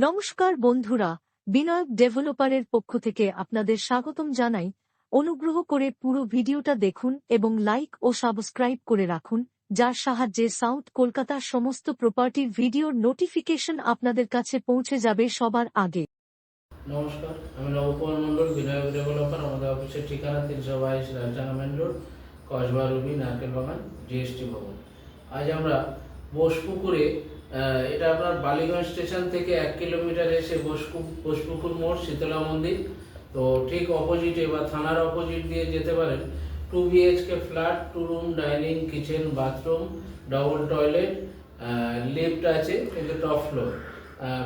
নমস্কার বন্ধুরা, বিনায়ক ডেভেলপারের পক্ষ থেকে আপনাদের স্বাগতম জানাই। অনুগ্রহ করে পুরো ভিডিওটা দেখুন এবং লাইক ও সাবস্ক্রাইব করে রাখুন, যার সাহায্যে সাউথ কলকাতার সমস্ত প্রপার্টির ভিডিওর নোটিফিকেশন আপনাদের কাছে পৌঁছে যাবে সবার আগে। নমস্কার, আমি নবকুমার মণ্ডল, বিনায়ক ডেভেলপার। আমাদের অফিসের ঠিকানা 322 Rajdanga main road, Kasba Ruby, Narkel Bagan, GST ভবন। আজ আমরা বোসপুকুরে, এটা আপনার বালিগঞ্জ স্টেশন থেকে 1 কিলোমিটার এসে বোসপুকুর মোড়, শীতলা মন্দির, তো ঠিক অপোজিটে বা থানার অপোজিট দিয়ে যেতে পারেন। 2 BHK flat, 2 room, dining, kitchen, bathroom, double toilet, lift আছে, কিন্তু টপ ফ্লোর।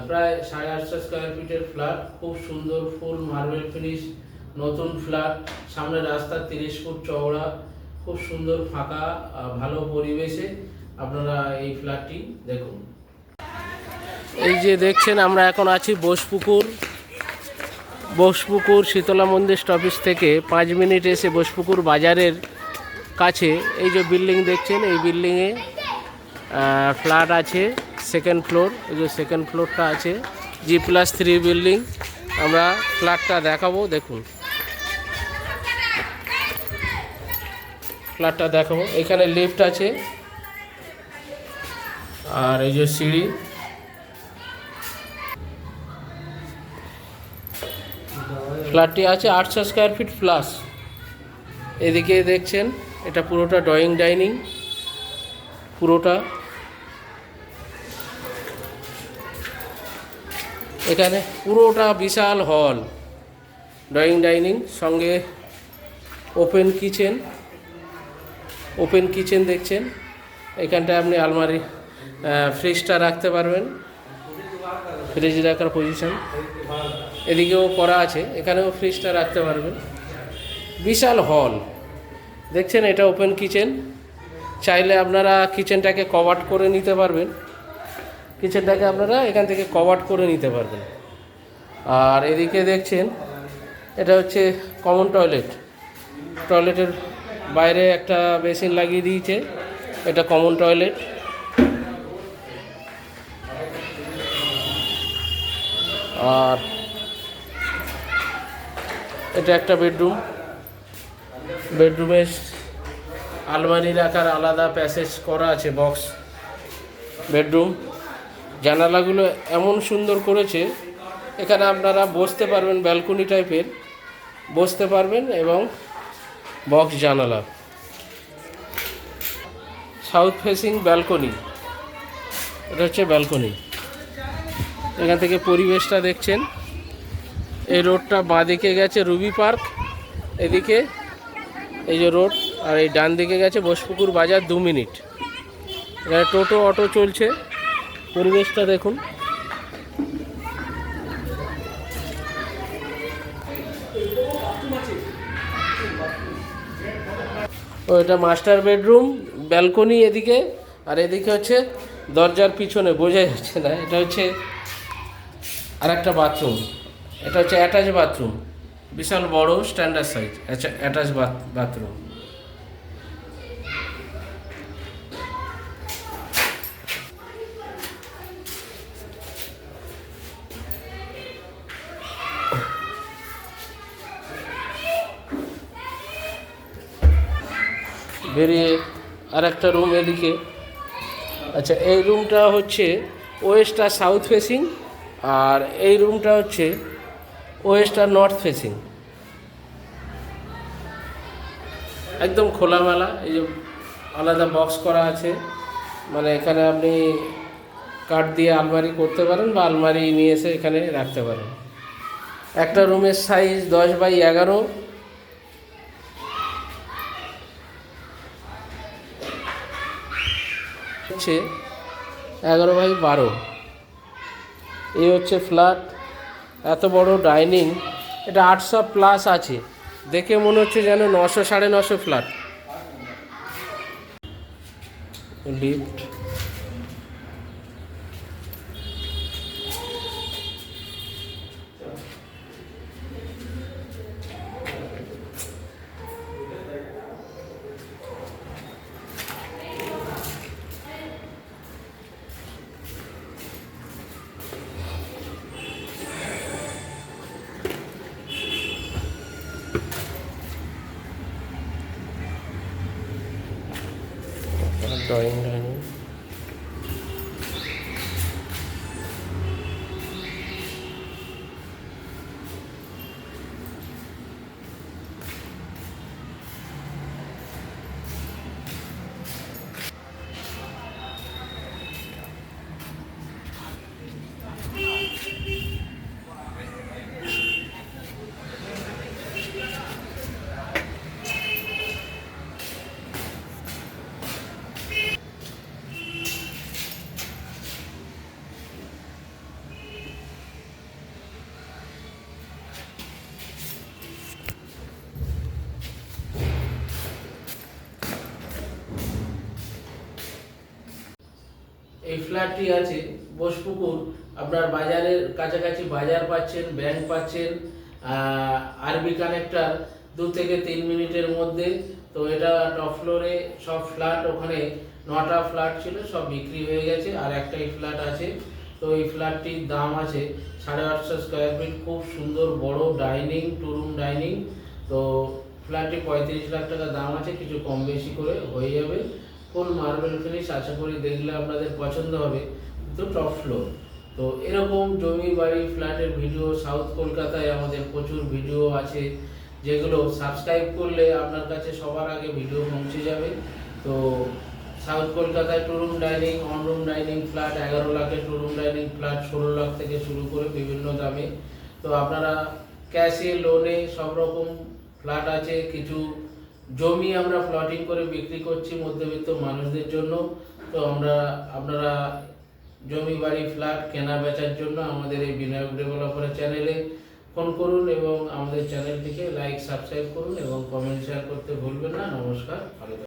প্রায় 850 স্কোয়ার ফিটের ফ্ল্যাট, খুব সুন্দর, ফুল মার্বেল ফিনিশ, নতুন ফ্ল্যাট। সামনে রাস্তা 30 ফুট চওড়া, খুব সুন্দর, ফাঁকা, ভালো পরিবেশে আপনারা এই ফ্ল্যাটটি দেখুন। এই যে দেখছেন, আমরা এখন আছি বোসপুকুর শীতলা মন্দির স্টপেজ থেকে 5 মিনিট এসে বোসপুকুর বাজারের কাছে এই যে বিল্ডিং দেখছেন, এই বিল্ডিংয়ে ফ্ল্যাট আছে, সেকেন্ড ফ্লোর। এই যে সেকেন্ড ফ্লোরটা আছে, G+3 বিল্ডিং। আমরা ফ্ল্যাটটা দেখাবো, দেখুন ফ্ল্যাটটা দেখাবো। এখানে লিফট আছে আর এই যে সিঁড়ি। ফ্ল্যাটটি আছে 800 স্কোয়ার ফিট প্লাস। এদিকে দেখছেন, এটা পুরোটা ড্রয়িং ডাইনিং, পুরোটা। এখানে পুরোটা বিশাল হল, ড্রয়িং ডাইনিং, সঙ্গে ওপেন কিচেন দেখছেন। এখানটায় আপনি আলমারি, ফ্রিজটা রাখতে পারবেন, ফ্রিজ রাখার পজিশন। এদিকেও করা আছে, এখানেও ফ্রিজটা রাখতে পারবেন। বিশাল হল দেখছেন, এটা ওপেন কিচেন। চাইলে আপনারা কিচেনটাকে কভার করে নিতে পারবেন, আপনারা এখান থেকে কভার করে নিতে পারবেন। আর এদিকে দেখছেন, এটা হচ্ছে কমন টয়লেটের বাইরে একটা বেসিন লাগিয়ে দিয়েছে, এটা কমন টয়লেট। আর এটা একটা বেডরুমে আলমারি রাখার আলাদা প্যাসেজ করা আছে, বক্স বেডরুম। জানালাগুলো এমন সুন্দর করেছে, এখানে আপনারা বসতে পারবেন, ব্যালকনি টাইপের বসতে পারবেন, এবং বক্স জানালা, সাউথ ফেসিং ব্যালকনি। এটা হচ্ছে ব্যালকনি। এখান থেকে পরিবেশটা দেখছেন। এই রোডটা বাঁদিকে গেছে রুবি পার্ক, এদিকে এই যে রোড, আর এই ডান দিকে গেছে বোসপুকুর বাজার। 2 মিনিট। এখানে টোটো, অটো চলছে। পরিবেশটা দেখুন। এটা মাস্টার বেডরুম, ব্যালকনি এদিকে, আর এদিকে হচ্ছে দরজার পিছনে, বোঝা যাচ্ছে না, এটা হচ্ছে আর একটা বাথরুম। এটা হচ্ছে অ্যাটাচ বাথরুম, বিশাল বড়, স্ট্যান্ডার্ড সাইজ অ্যাটাচ বাথরুম। বেরিয়ে আর একটা রুম এদিকে। আচ্ছা, এই রুমটা হচ্ছে ওয়েস্ট আর সাউথ ফেসিং, আর এই রুমটা হচ্ছে ওয়েস্ট আর নর্থ ফেসিং। একদম খোলামেলা। এই যে আলাদা বক্স করা আছে, মানে এখানে আপনি কাঠ দিয়ে আলমারি করতে পারেন, বা আলমারি নিয়ে এসে এখানে রাখতে পারেন। একটা রুমের সাইজ 10x11, হচ্ছে 11x12। এই হচ্ছে ফ্ল্যাট। এত বড় ডাইনিং, এটা 800 প্লাস আছে, দেখে মনে হচ্ছে যেন 900 950 ফ্ল্যাট। Lift, drawing dining. এই ফ্ল্যাটটি আছে বোসপুকুর, আপনার বাজারের কাছাকাছি বাজার পাচ্ছেন, ব্যাংক পাচ্ছেন, আরবি কানেক্টর 2 থেকে 3 মিনিটের মধ্যে। তো এটা টপ ফ্লোরে সব ফ্ল্যাট, ওখানে 9টা ফ্ল্যাট ছিল, সব বিক্রি হয়ে গেছে, আর একটাই ফ্ল্যাট আছে। তো এই ফ্ল্যাটটির দাম আছে 850 স্কোয়ার ফিট, খুব সুন্দর বড় ডাইনিং, 2 রুম ডাইনিং। তো ফ্ল্যাটটি 35 লাখ টাকা দাম আছে, কিছু কম বেশি করে হয়ে যাবে। ফুল মার্বেল ফিনিশ, আশা করি দেখলে আপনাদের পছন্দ হবে। তো টপ ফ্লোর। তো এরকম জমি বাড়ি ফ্ল্যাটের ভিডিও সাউথ কলকাতায় আমাদের প্রচুর ভিডিও আছে, যেগুলো সাবস্ক্রাইব করলে আপনার কাছে সবার আগে ভিডিও পৌঁছে যাবে। তো সাউথ কলকাতায় 2 room dining, 1 room dining flat 11 লাখের, 2 রুম ডাইনিং ফ্ল্যাট 16 লাখ থেকে শুরু করে বিভিন্ন দামে। তো আপনারা ক্যাশে, লোনে সব রকম ফ্ল্যাট আছে। কিছু জমি আমরা প্লটিং করে বিক্রি করছি মধ্যবিত্ত মানুষদের জন্য। তো আপনারা জমি বাড়ি ফ্ল্যাট কেনা বেচার জন্য আমাদের এই বিনায়ক ডেভেলপারের চ্যানেলে ফোন করুন এবং আমাদের চ্যানেলটিকে লাইক, সাবস্ক্রাইব করুন এবং কমেন্ট শেয়ার করতে ভুলবেন না। নমস্কার, ভালো থাকুন।